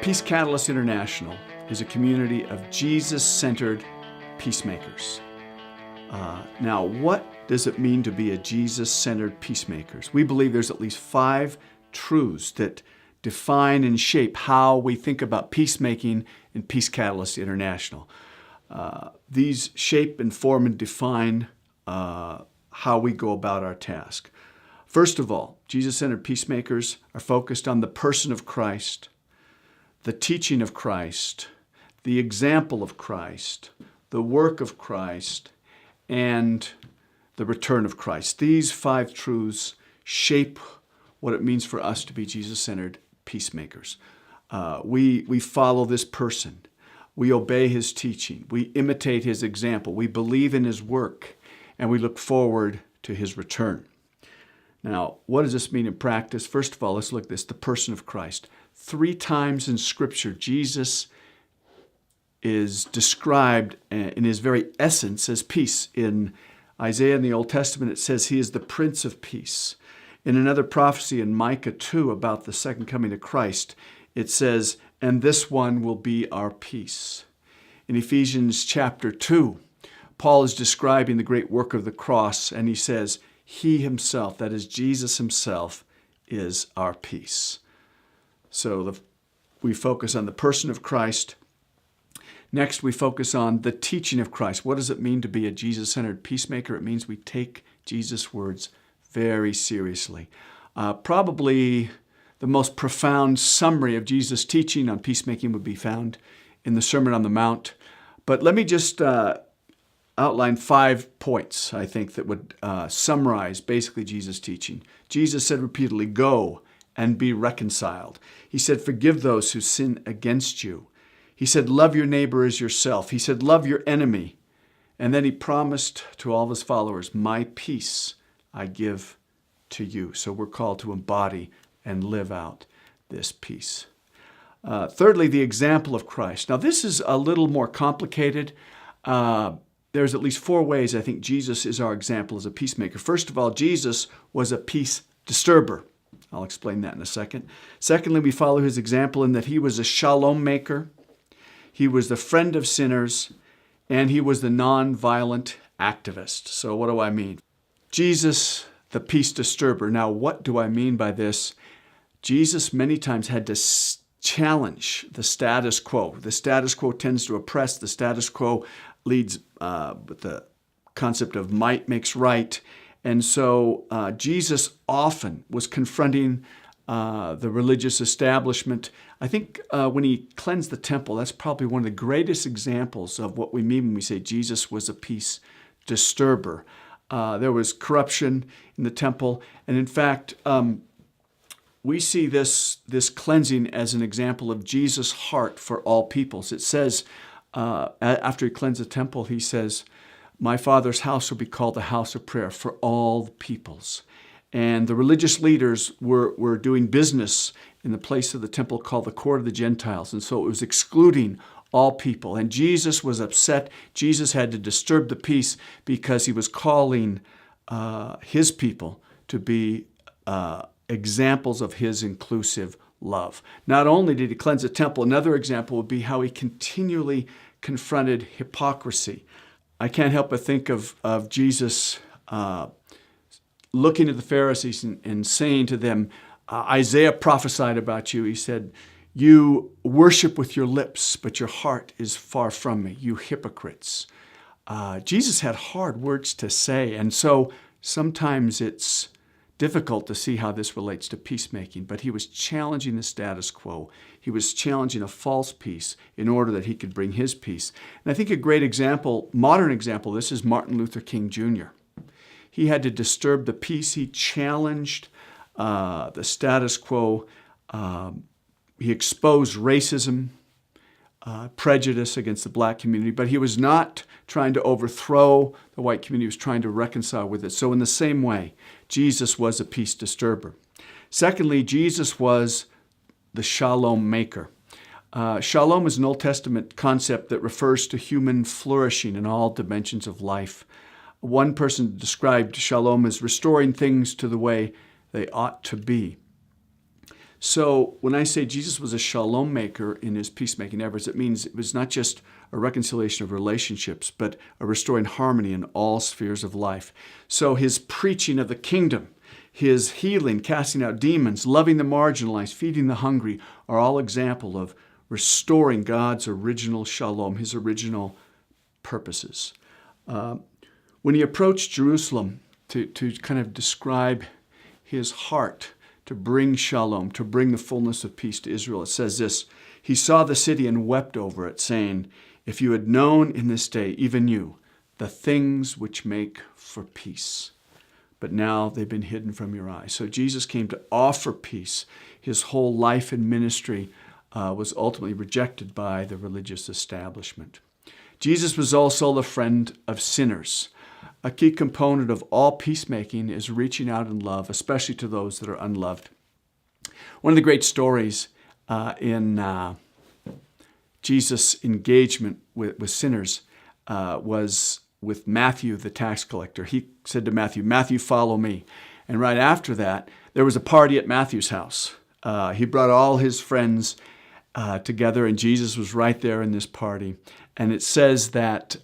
Peace Catalyst International is a community of Jesus-centered peacemakers. Now, what does it mean to be a Jesus-centered peacemakers? We believe there's at least 5 truths that define and shape how we think about peacemaking in Peace Catalyst International. These shape, inform, and define how we go about our task. First of all, Jesus-centered peacemakers are focused on the person of Christ, the teaching of Christ, the example of Christ, the work of Christ, and the return of Christ. These 5 truths shape what it means for us to be Jesus-centered peacemakers. We follow this person. We obey his teaching. We imitate his example. We believe in his work, and we look forward to his return. Now, what does this mean in practice? First of all, let's look at this, the person of Christ. 3 times in Scripture, Jesus is described in his very essence as peace. In Isaiah in the Old Testament, it says he is the Prince of Peace. In another prophecy in Micah 2 about the second coming of Christ, it says, and this one will be our peace. In Ephesians chapter 2, Paul is describing the great work of the cross, and he says, he himself, that is Jesus himself, is our peace. So we focus on the person of Christ. Next, we focus on the teaching of Christ. What does it mean to be a Jesus-centered peacemaker? It means we take Jesus' words very seriously. Probably the most profound summary of Jesus' teaching on peacemaking would be found in the Sermon on the Mount. But let me just outline 5 points, I think, that would summarize basically Jesus' teaching. Jesus said repeatedly, go and be reconciled. He said, forgive those who sin against you. He said, love your neighbor as yourself. He said, love your enemy. And then he promised to all of his followers, my peace I give to you. So we're called to embody and live out this peace. Thirdly, the example of Christ. Now, this is a little more complicated. There's at least 4 ways I think Jesus is our example as a peacemaker. First of all, Jesus was a peace disturber. I'll explain that in a second. Secondly, we follow his example in that he was a shalom maker. He was the friend of sinners, and he was the nonviolent activist. So what do I mean? Jesus, the peace disturber. Now, what do I mean by this? Jesus many times had to challenge the status quo. The status quo tends to oppress. The status quo leads with the concept of might makes right. And so Jesus often was confronting the religious establishment. I think when he cleansed the temple, that's probably one of the greatest examples of what we mean when we say Jesus was a peace disturber. There was corruption in the temple. And in fact, we see this cleansing as an example of Jesus' heart for all peoples. It says, after he cleansed the temple, he says, my Father's house will be called the house of prayer for all the peoples. And the religious leaders were doing business in the place of the temple called the court of the Gentiles. And so it was excluding all people. And Jesus was upset. Jesus had to disturb the peace because he was calling his people to be examples of his inclusive love. Not only did he cleanse the temple, another example would be how he continually confronted hypocrisy. I can't help but think of Jesus looking at the Pharisees and saying to them, Isaiah prophesied about you. He said, you worship with your lips, but your heart is far from me, you hypocrites. Jesus had hard words to say, and so sometimes it's difficult to see how this relates to peacemaking, but he was challenging the status quo. He was challenging a false peace in order that he could bring his peace. And I think a great example, modern example of this is Martin Luther King Jr. He had to disturb the peace. He challenged the status quo. He exposed racism, prejudice against the black community, but he was not trying to overthrow the white community. He was trying to reconcile with it. So in the same way, Jesus was a peace disturber. Secondly, Jesus was the shalom maker. Shalom is an Old Testament concept that refers to human flourishing in all dimensions of life. One person described shalom as restoring things to the way they ought to be. So when I say Jesus was a shalom maker in his peacemaking efforts, it means it was not just a reconciliation of relationships, but a restoring harmony in all spheres of life. So his preaching of the kingdom, his healing, casting out demons, loving the marginalized, feeding the hungry, are all example of restoring God's original shalom, his original purposes. When he approached Jerusalem to kind of describe his heart to bring shalom, to bring the fullness of peace to Israel, it says this: he saw the city and wept over it, saying, if you had known in this day, even you, the things which make for peace, but now they've been hidden from your eyes. So Jesus came to offer peace. His whole life and ministry was ultimately rejected by the religious establishment. Jesus was also the friend of sinners. A key component of all peacemaking is reaching out in love, especially to those that are unloved. One of the great stories in Jesus' engagement with sinners was with Matthew, the tax collector. He said to Matthew, Matthew, follow me. And right after that, there was a party at Matthew's house. He brought all his friends together, and Jesus was right there in this party. And it says that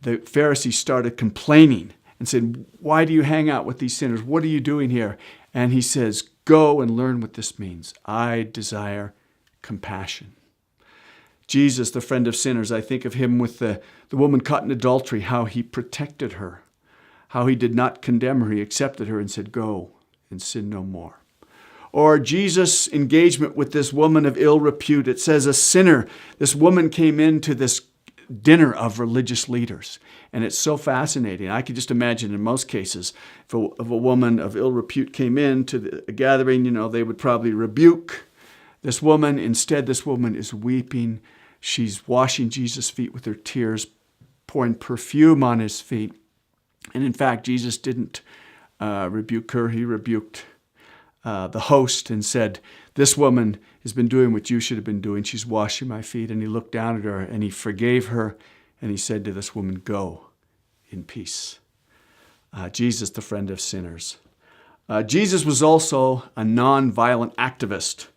the Pharisees started complaining and said, why do you hang out with these sinners? What are you doing here? And he says, go and learn what this means. I desire compassion. Jesus, the friend of sinners, I think of him with the woman caught in adultery, how he protected her, how he did not condemn her. He accepted her and said, go and sin no more. Or Jesus' engagement with this woman of ill repute. It says a sinner, this woman came into this dinner of religious leaders. And it's so fascinating. I could just imagine in most cases, if a woman of ill repute came into a gathering, they would probably rebuke this woman. Instead, this woman is weeping. She's washing Jesus' feet with her tears, pouring perfume on his feet. And in fact, Jesus didn't rebuke her. He rebuked the host and said, this woman has been doing what you should have been doing. She's washing my feet. And he looked down at her and he forgave her. And he said to this woman, go in peace. Jesus, the friend of sinners. Jesus was also a nonviolent activist.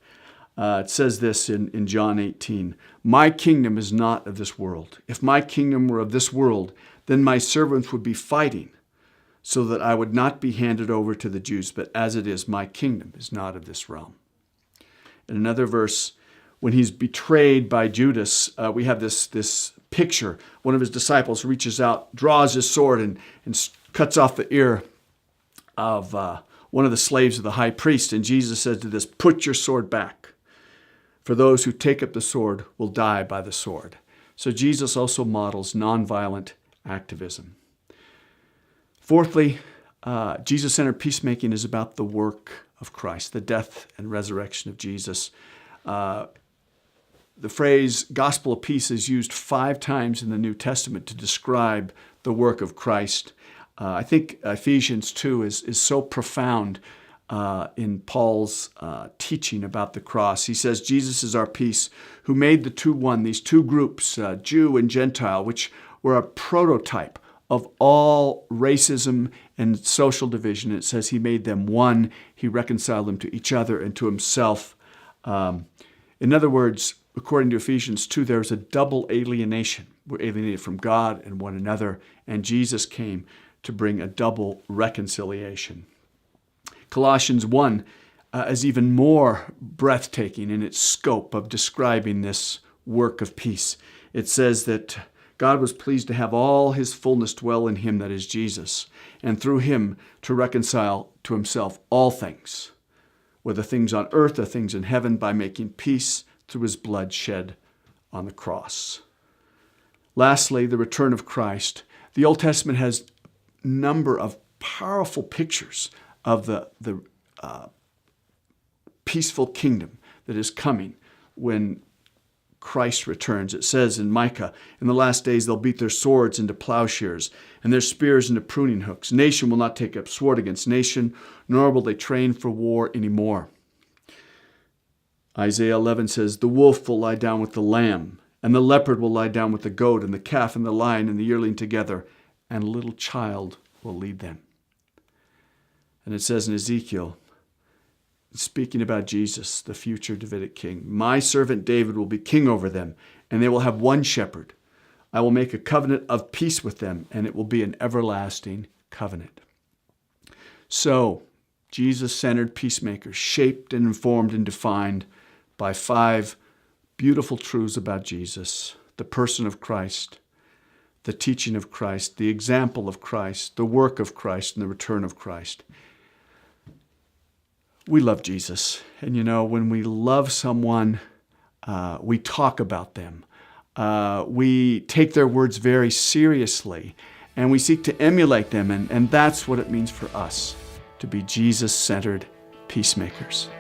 It says this in John 18, my kingdom is not of this world. If my kingdom were of this world, then my servants would be fighting so that I would not be handed over to the Jews. But as it is, my kingdom is not of this realm. In another verse, when he's betrayed by Judas, we have this picture. One of his disciples reaches out, draws his sword, and cuts off the ear of one of the slaves of the high priest. And Jesus says to this, put your sword back. For those who take up the sword will die by the sword. So Jesus also models nonviolent activism. Fourthly, Jesus-centered peacemaking is about the work of Christ, the death and resurrection of Jesus. The phrase gospel of peace is used 5 times in the New Testament to describe the work of Christ. I think Ephesians 2 is so profound in Paul's teaching about the cross. He says, Jesus is our peace, who made the two one, these two groups, Jew and Gentile, which were a prototype of all racism and social division. It says he made them one. He reconciled them to each other and to himself. In other words, according to Ephesians 2, there's a double alienation. We're alienated from God and one another, and Jesus came to bring a double reconciliation. Colossians 1 is even more breathtaking in its scope of describing this work of peace. It says that God was pleased to have all his fullness dwell in him, that is Jesus, and through him to reconcile to himself all things, whether things on earth or things in heaven, by making peace through his blood shed on the cross. Lastly, the return of Christ. The Old Testament has a number of powerful pictures of the peaceful kingdom that is coming when Christ returns. It says in Micah, in the last days they'll beat their swords into plowshares and their spears into pruning hooks. Nation will not take up sword against nation, nor will they train for war anymore. Isaiah 11 says, the wolf will lie down with the lamb, and the leopard will lie down with the goat, and the calf and the lion and the yearling together, and a little child will lead them. And it says in Ezekiel, speaking about Jesus, the future Davidic king. My servant David will be king over them, and they will have one shepherd. I will make a covenant of peace with them, and it will be an everlasting covenant. So, Jesus-centered peacemakers, shaped and informed and defined by 5 beautiful truths about Jesus, the person of Christ, the teaching of Christ, the example of Christ, the work of Christ, and the return of Christ. We love Jesus. And when we love someone, we talk about them. We take their words very seriously, and we seek to emulate them. And that's what it means for us to be Jesus-centered peacemakers.